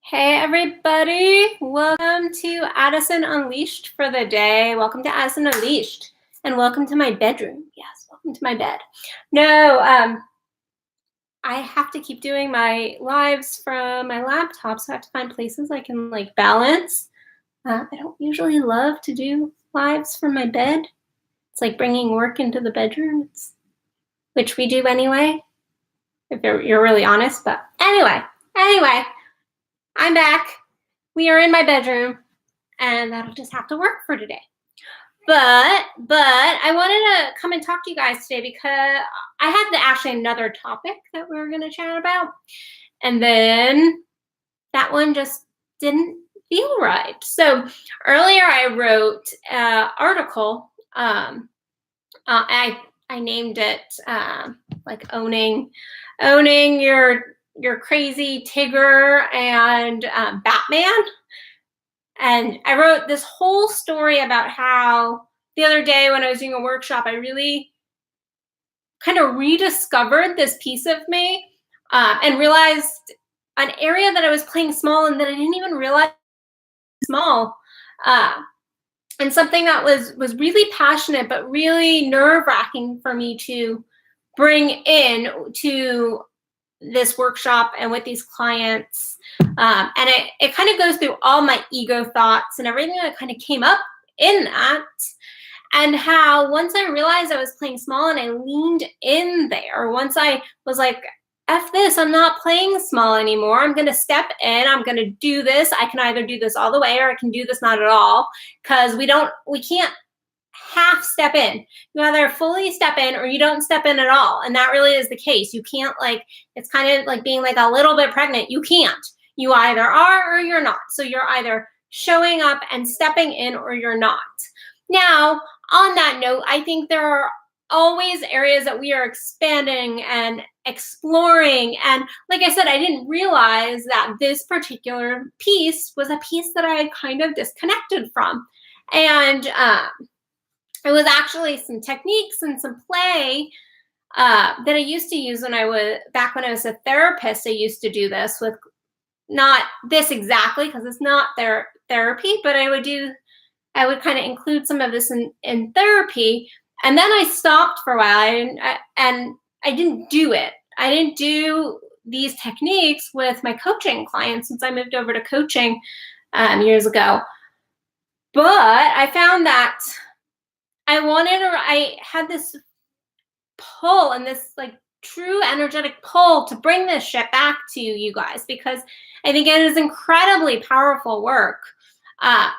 Hey everybody, welcome to Addison Unleashed for the day. Welcome to Addison Unleashed and welcome to my bedroom. Yes, welcome to my bed. No, I have to keep doing my lives from my laptop, so I have to find places I can balance. I don't usually love to do lives from my bed. It's like bringing work into the bedroom, which we do anyway, if you're really honest. But anyway, I'm back. We are in my bedroom. And that'll just have to work for today. But I wanted to come and talk to you guys today because I had actually another topic that we were going to chat about. And then that one just didn't feel right. So earlier I wrote an article. I named it like owning your crazy Tigger and Batman. And I wrote this whole story about how the other day when I was doing a workshop, I really kind of rediscovered this piece of me and realized an area that I was playing small and that I didn't even realize small. And something that was really passionate, but really nerve-wracking for me to bring in to this workshop and with these clients. And it kind of goes through all my ego thoughts and everything that kind of came up in that. And how once I realized I was playing small and I leaned in there, once I was like, F this, I'm not playing small anymore. I'm going to step in. I'm going to do this. I can either do this all the way or I can do this not at all, because we can't half step in. You either fully step in or you don't step in at all. And that really is the case. You can't it's kind of like being like a little bit pregnant. You can't. You either are or you're not. So you're either showing up and stepping in or you're not. Now, on that note, I think there are always areas that we are expanding and exploring. And like I said, I didn't realize that this particular piece was a piece that I had kind of disconnected from. And it was actually some techniques and some play that I used to use when I was a therapist. I used to do this with, not this exactly because it's not therapy, but I would kind of include some of this in therapy. And then I stopped for a while and I didn't do it. I didn't do these techniques with my coaching clients since I moved over to coaching years ago. But I found that I had this pull and this true energetic pull to bring this shit back to you guys, because I think it is incredibly powerful work. But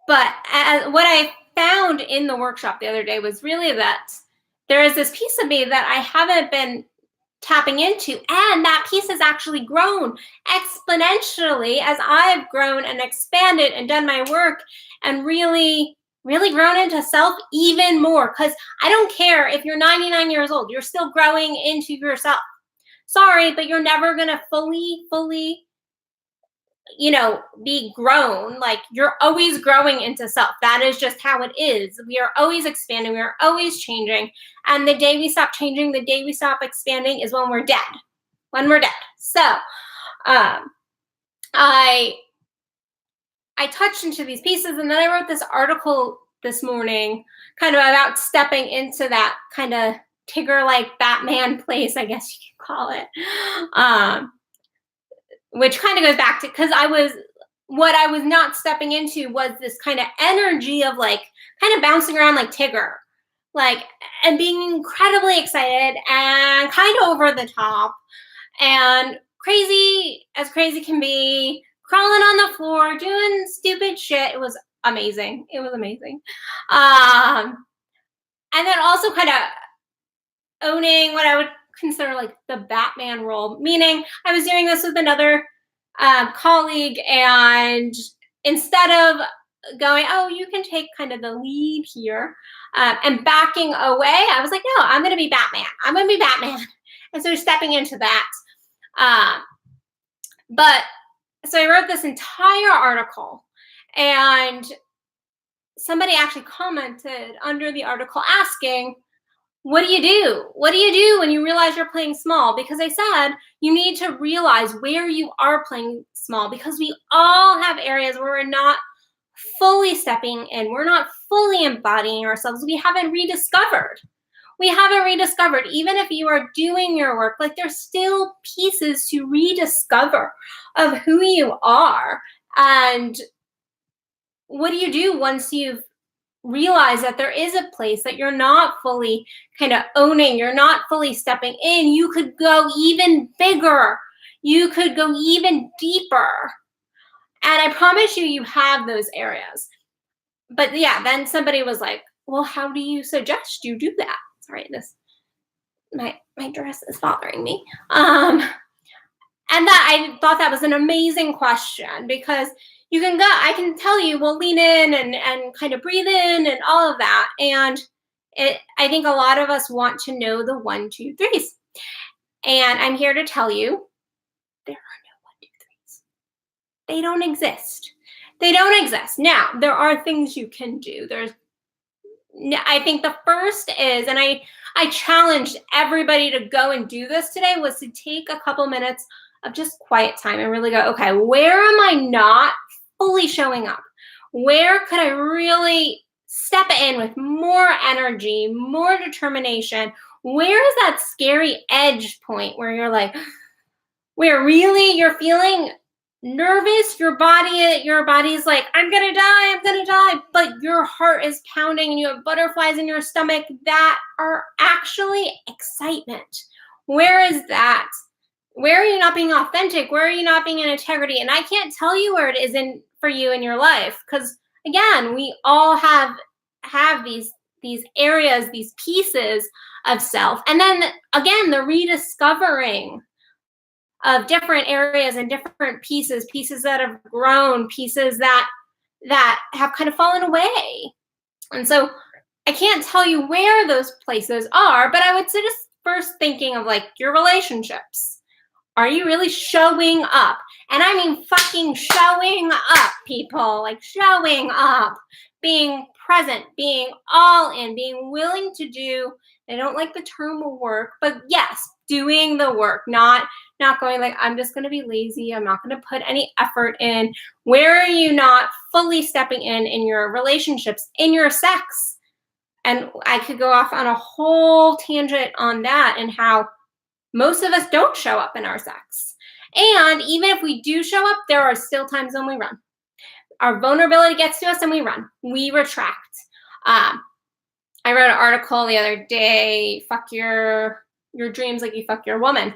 what I found in the workshop the other day was really that there is this piece of me that I haven't been tapping into, and that piece has actually grown exponentially as I've grown and expanded and done my work and really grown into self even more. Because I don't care if you're 99 years old, you're still growing into yourself. Sorry, but you're never gonna fully be grown. Like, you're always growing into self. That is just how it is. We are always expanding. We are always changing. And the day we stop changing, the day we stop expanding is when we're dead. When we're dead. So, I touched into these pieces, and then I wrote this article this morning kind of about stepping into that kind of Tigger-like Batman place, I guess you could call it. Which kind of goes back to, because what I was not stepping into was this kind of energy of kind of bouncing around like Tigger, and being incredibly excited and kind of over the top and crazy as crazy can be, crawling on the floor, doing stupid shit. It was amazing. It was amazing. And then also kind of owning what I would consider the Batman role, meaning I was doing this with another colleague, and instead of going, oh, you can take kind of the lead here, and backing away, I was like, no, I'm going to be Batman. I'm going to be Batman. And so stepping into that. But so I wrote this entire article, and somebody actually commented under the article asking, what do you do? What do you do when you realize you're playing small? Because I said you need to realize where you are playing small, because we all have areas where we're not fully stepping in. We're not fully embodying ourselves. We haven't rediscovered. Even if you are doing your work, like there's still pieces to rediscover of who you are. And what do you do once you've realized that there is a place that you're not fully kind of owning, you're not fully stepping in? You could go even bigger. You could go even deeper. And I promise you, you have those areas. But yeah, then somebody was like, well, how do you suggest you do that? Sorry, my dress is bothering me. And that, I thought that was an amazing question, because I can tell you, well, lean in and kind of breathe in and all of that. And I think a lot of us want to know the 1, 2, 3s. And I'm here to tell you, there are no 1, 2, 3s. They don't exist. They don't exist. Now, there are things you can do. I think the first is, and I challenged everybody to go and do this today, was to take a couple minutes of just quiet time and really go, okay, where am I not fully showing up? Where could I really step in with more energy, more determination? Where is that scary edge point where you're like, where really you're feeling nervous, your body's like, I'm gonna die, but your heart is pounding and you have butterflies in your stomach that are actually excitement? Where is that? Where are you not being authentic? Where are you not being in integrity? And I can't tell you where it is in for you in your life, because again, we all have these areas, these pieces of self. And then again, the rediscovering of different areas and different pieces that have grown, pieces that have kind of fallen away. And so I can't tell you where those places are, but I would suggest first thinking of like your relationships. Are you really showing up? And I mean fucking showing up, people. Like showing up, being present, being all in, being willing to do, I don't like the term work, but yes, doing the work, not going like, I'm just going to be lazy, I'm not going to put any effort in. Where are you not fully stepping in your relationships, in your sex? And I could go off on a whole tangent on that, and how most of us don't show up in our sex. And even if we do show up, there are still times when we run. Our vulnerability gets to us and we run. We retract. I wrote an article the other day, fuck your dreams like you fuck your woman.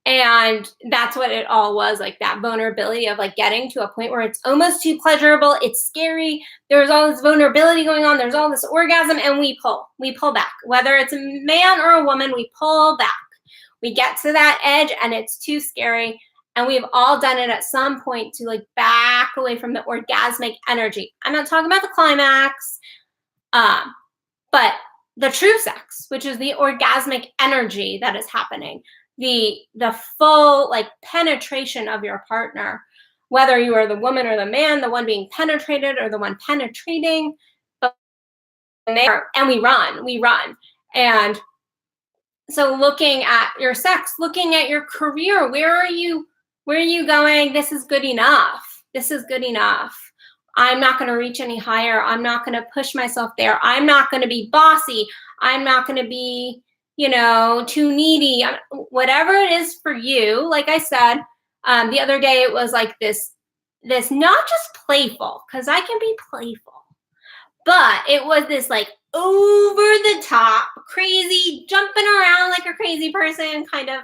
And that's what it all was, like that vulnerability of like getting to a point where it's almost too pleasurable. It's scary. There's all this vulnerability going on. There's all this orgasm, and we pull back. Whether it's a man or a woman, we pull back. We get to that edge and it's too scary. And we've all done it at some point to like back away from the orgasmic energy. I'm not talking about the climax, but the true sex, which is the orgasmic energy that is happening. The full like penetration of your partner, whether you are the woman or the man, the one being penetrated or the one penetrating. And we run. And so looking at your sex, looking at your career, where are you going? This is good enough. I'm not going to reach any higher. I'm not going to push myself there. I'm not going to be bossy. I'm not going to be, too needy. Whatever it is for you. Like I said, the other day, it was like this not just playful, because I can be playful, but it was this like over the top, crazy, jumping around like a crazy person kind of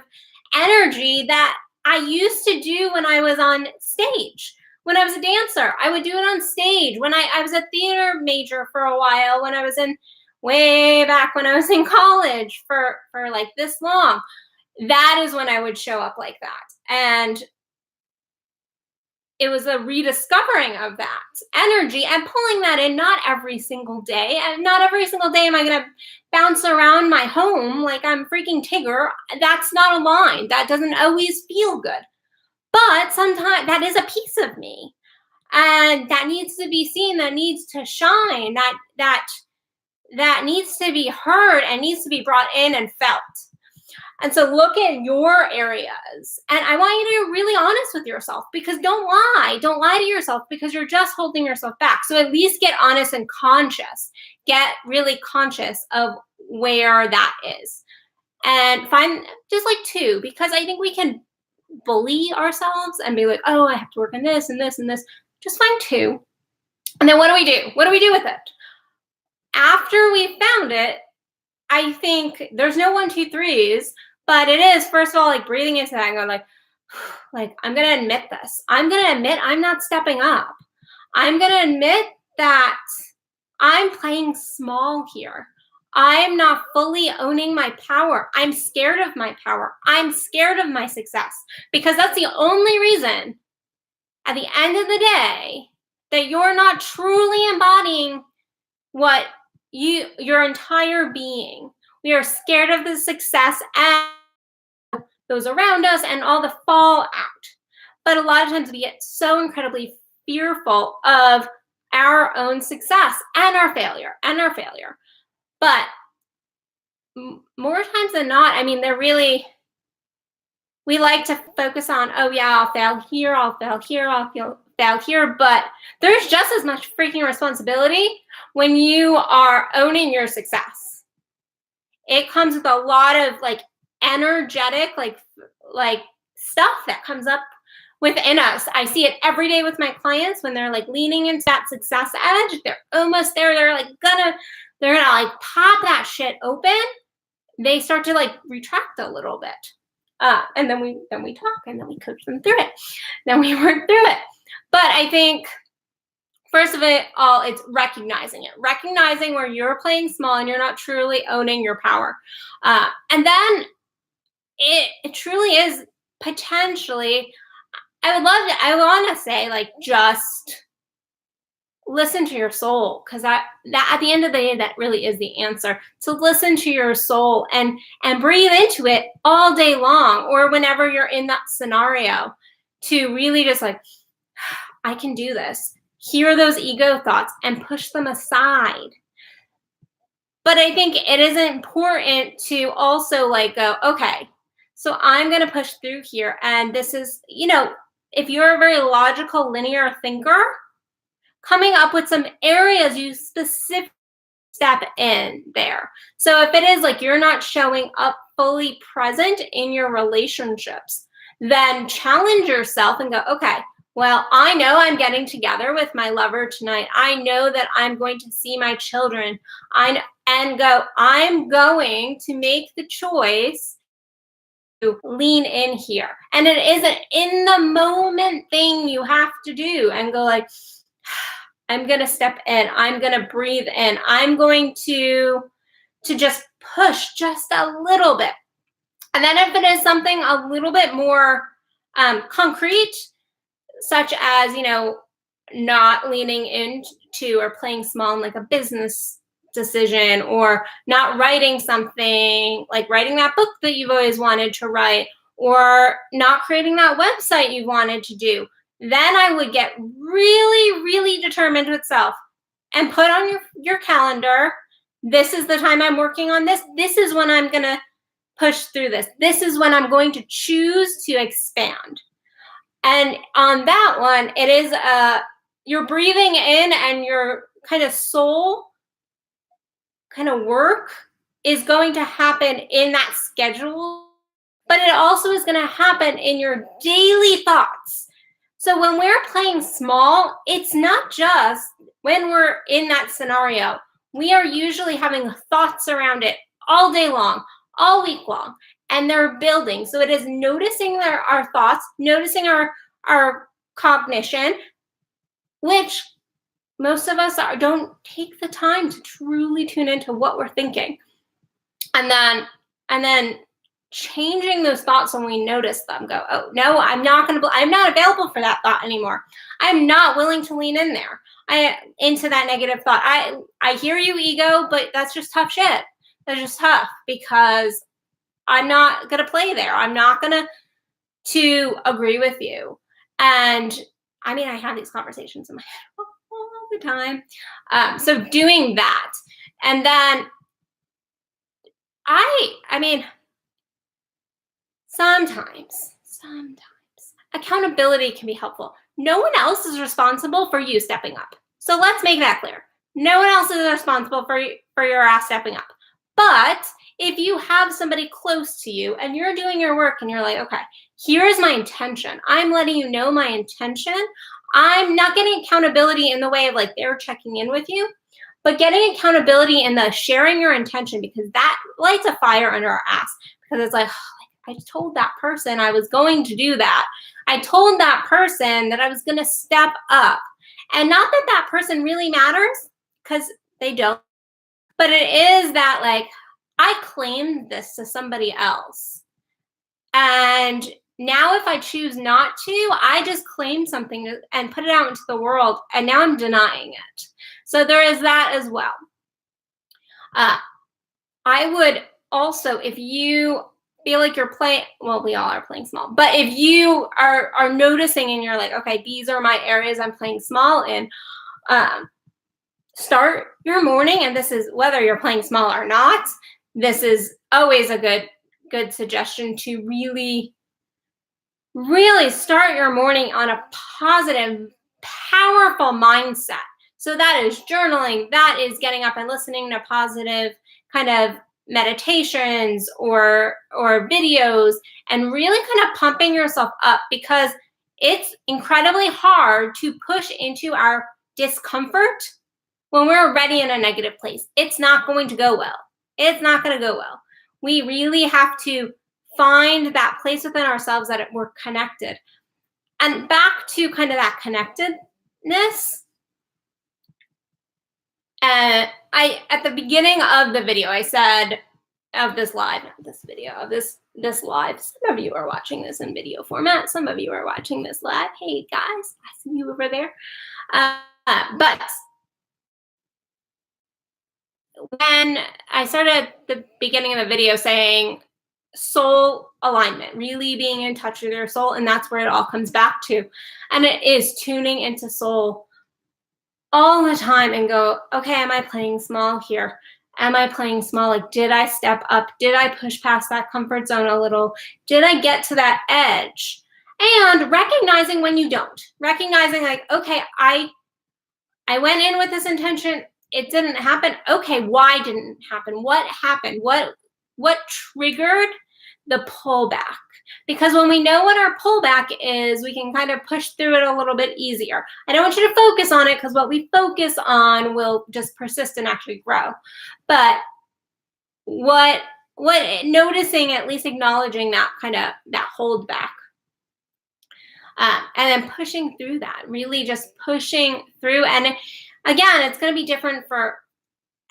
energy that I used to do when I was on stage. When I was a dancer, I would do it on stage. When I was a theater major for a while, when I was way back when I was in college for like this long, that is when I would show up like that. And it was a rediscovering of that energy and pulling that in, not every single day. And not every single day am I going to bounce around my home like I'm freaking Tigger. That's not a line. That doesn't always feel good. But sometimes that is a piece of me. And that needs to be seen, that needs to shine, that that needs to be heard and needs to be brought in and felt. And so look at your areas. And I want you to be really honest with yourself, because don't lie. Don't lie to yourself, because you're just holding yourself back. So at least get honest and conscious. Get really conscious of where that is. And find just like 2, because I think we can bully ourselves and be like, oh, I have to work on this and this and this. Just find 2. And then what do? What do we do with it? After we found it, I think there's no 1, 2, 3s, but it is, first of all, like breathing into that and going like, I'm going to admit this. I'm going to admit I'm not stepping up. I'm going to admit that I'm playing small here. I'm not fully owning my power. I'm scared of my power. I'm scared of my success, because that's the only reason at the end of the day that you're not truly embodying what your entire being. We are scared of the success and those around us and all the fallout. But a lot of times we get so incredibly fearful of our own success and our failure. But more times than not, I mean, we like to focus on, oh yeah, I'll fail here, I'll fail here, I'll fail here, but there's just as much freaking responsibility when you are owning your success. It comes with a lot of like energetic, like stuff that comes up within us. I see it every day with my clients when they're like leaning into that success edge. They're almost there. They're gonna like pop that shit open. They start to like retract a little bit. And then we talk, and then we coach them through it. Then we work through it. But I think first of all, it's recognizing where you're playing small and you're not truly owning your power. And then it truly is potentially, I want to say, like, just listen to your soul, because that at the end of the day, that really is the answer. So listen to your soul and breathe into it all day long, or whenever you're in that scenario, to really just like, I can do this. Hear those ego thoughts and push them aside. But I think it is important to also like go, okay, so I'm going to push through here. And this is, if you're a very logical, linear thinker, coming up with some areas you specifically step in there. So if it is like you're not showing up fully present in your relationships, then challenge yourself and go, okay, well, I know I'm getting together with my lover tonight. I know that I'm going to see my children. I'm going to make the choice to lean in here. And it is an in the moment thing you have to do, and go like, I'm going to step in. I'm going to breathe in. I'm going to just push just a little bit. And then if it is something a little bit more concrete, such as, not leaning into or playing small in like a business decision, or not writing something, like writing that book that you've always wanted to write, or not creating that website you wanted to do, then I would get really, really determined with self and put on your calendar, this is the time I'm working on this. This is when I'm going to push through this. This is when I'm going to choose to expand. And on that one, it is you're breathing in, and your kind of soul kind of work is going to happen in that schedule, but it also is going to happen in your daily thoughts. So when we're playing small, it's not just when we're in that scenario. We are usually having thoughts around it all day long, all week long, and they're building. So it is noticing our thoughts, noticing our cognition, which most of us don't take the time to truly tune into what we're thinking. And then changing those thoughts when we notice them. Go, oh no, I'm not available for that thought anymore. I'm not willing to lean in there. Into that negative thought. I hear you, ego, but that's just tough shit. That's just tough, because I'm not gonna play there. I'm not gonna to agree with you. And I mean, I have these conversations in my head all the time. So doing that And then I mean, sometimes accountability can be helpful. No one else is responsible for you stepping up. So let's make that clear. No one else is responsible for your ass stepping up. But if you have somebody close to you and you're doing your work and you're like, okay, here's my intention. I'm letting you know my intention. I'm not getting accountability in the way of like they're checking in with you, but getting accountability in the sharing your intention, because that lights a fire under our ass. Because it's like, oh, I told that person I was going to do that. I told that person that I was going to step up. And not that that person really matters, because they don't. But it is that like, I claimed this to somebody else. And now if I choose not to, I just claim something and put it out into the world. And now I'm denying it. So there is that as well. I would also, if you feel like you're playing, well, we all are playing small, but if you are noticing and you're like, okay, these are my areas I'm playing small in, start your morning, and this is whether you're playing small or not, this is always a good suggestion to really start your morning on a positive, powerful mindset. So that is journaling, that is getting up and listening to positive kind of meditations or videos, and really kind of pumping yourself up, because it's incredibly hard to push into our discomfort when we're already in a negative place. It's not going to go well. It's not going to go well. We really have to find that place within ourselves that we're connected. And back to kind of that connectedness. At the beginning of the video, I said, of this live, this live, some of you are watching this in video format, some of you are watching this live. Hey guys, I see you over there. But when I started at the beginning of the video saying soul alignment, really being in touch with your soul, and that's where it all comes back to. And it is tuning into soul all the time and go, okay, am I playing small here? Am I playing small? Like, did I step up? Did I push past that comfort zone a little? Did I get to that edge? And recognizing when you don't. Recognizing like, okay, I went in with this intention. It didn't happen. Okay, why didn't it happen? What happened? What triggered the pullback? Because when we know what our pullback is, we can kind of push through it a little bit easier. I don't want you to focus on it, because what we focus on will just persist and actually grow. But what noticing, at least acknowledging that kind of that hold back. And then pushing through that, really just pushing through. And again, it's going to be different for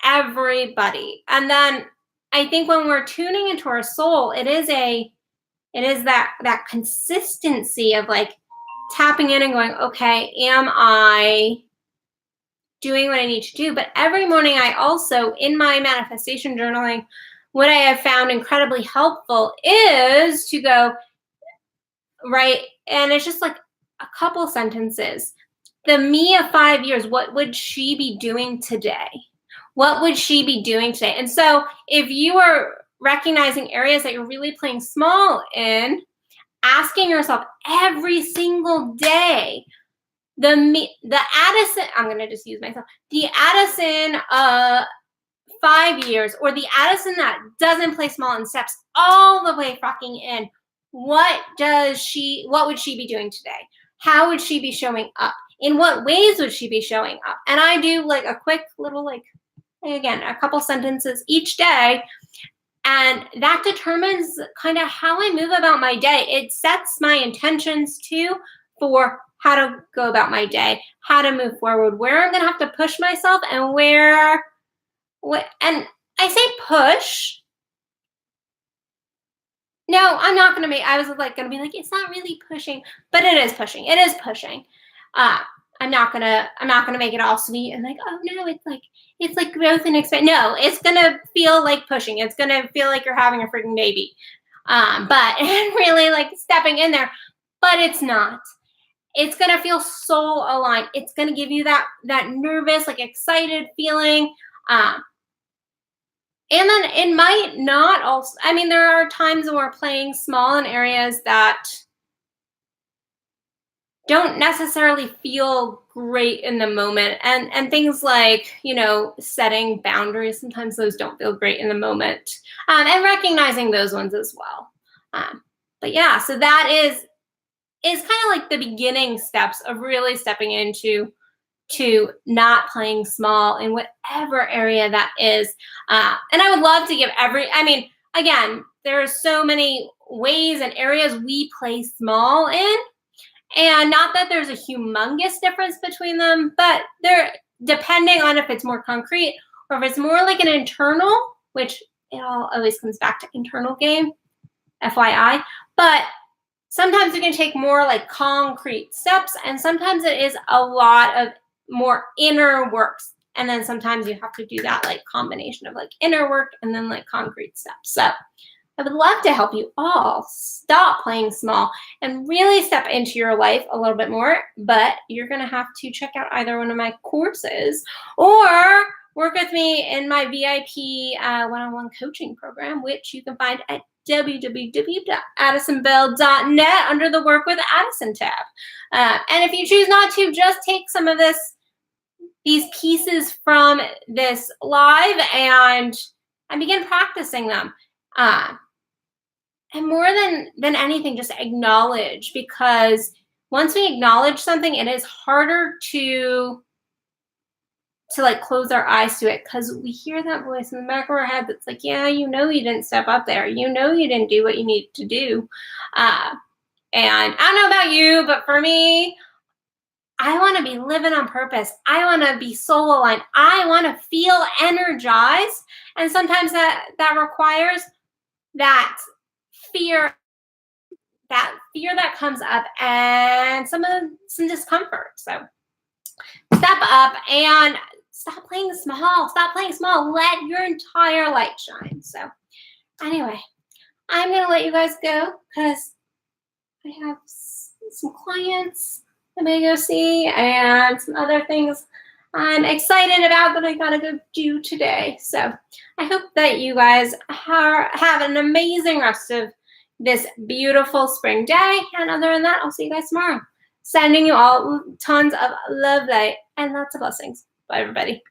everybody. And then I think when we're tuning into our soul, it is that consistency of like tapping in and going, okay, am I doing what I need to do? But every morning I also, in my manifestation journaling, what I have found incredibly helpful is to go, right, and it's just like a couple sentences. The me of 5 years, what would she be doing today? What would she be doing today? And so if you are recognizing areas that you're really playing small in, asking yourself every single day, the Addison, I'm going to just use myself, the Addison 5 years, or the Addison that doesn't play small and steps all the way fucking in, what would she be doing today? How would she be showing up? In what ways would she be showing up? And I do like a quick little, like, again, a couple sentences each day. And that determines kind of how I move about my day. It sets my intentions too for how to go about my day, how to move forward, where I'm going to have to push myself, and and I say push. No, I'm not going to I was like going to be like, it's not really pushing, but it is pushing. It is pushing. I'm not gonna make it all sweet and like, oh no, it's like growth and expand. No, it's gonna feel like pushing. It's gonna feel like you're having a freaking baby. But really like stepping in there, but it's not. It's gonna feel soul aligned. It's gonna give you that nervous, like excited feeling. And then it might not also, I mean, there are times when we're playing small in areas that don't necessarily feel great in the moment, and things like, you know, setting boundaries, sometimes those don't feel great in the moment, and recognizing those ones as well. But yeah, so that is kind of like the beginning steps of really stepping into to not playing small in whatever area that is. And I would love to give I mean, again, there are so many ways and areas we play small in, and not that there's a humongous difference between them, but they're, depending on if it's more concrete or if it's more like an internal, which it all always comes back to internal game, FYI. But sometimes we can take more like concrete steps, and sometimes it is a lot of more inner works. And then sometimes you have to do that like combination of like inner work and then like concrete steps. So I would love to help you all stop playing small and really step into your life a little bit more, but you're going to have to check out either one of my courses or work with me in my VIP one-on-one coaching program, which you can find at www.addisonbell.net under the Work with Addison tab. And if you choose not to, just take some of these pieces from this live and begin practicing them. And more than anything, just acknowledge, because once we acknowledge something, it is harder to like close our eyes to it, because we hear that voice in the back of our head that's like, yeah, you know, you didn't step up there. You know, you didn't do what you need to do. And I don't know about you, but for me, I want to be living on purpose. I want to be soul aligned. I want to feel energized. And sometimes that requires that fear that comes up and some discomfort. So step up and stop playing small. Stop playing small. Let your entire light shine. So anyway, I'm going to let you guys go because I have some clients I'm going to go see and some other things I'm excited about that I got to go do today. So I hope that you guys have an amazing rest of this beautiful spring day. And other than that, I'll see you guys tomorrow. Sending you all tons of love, light, and lots of blessings. Bye, everybody.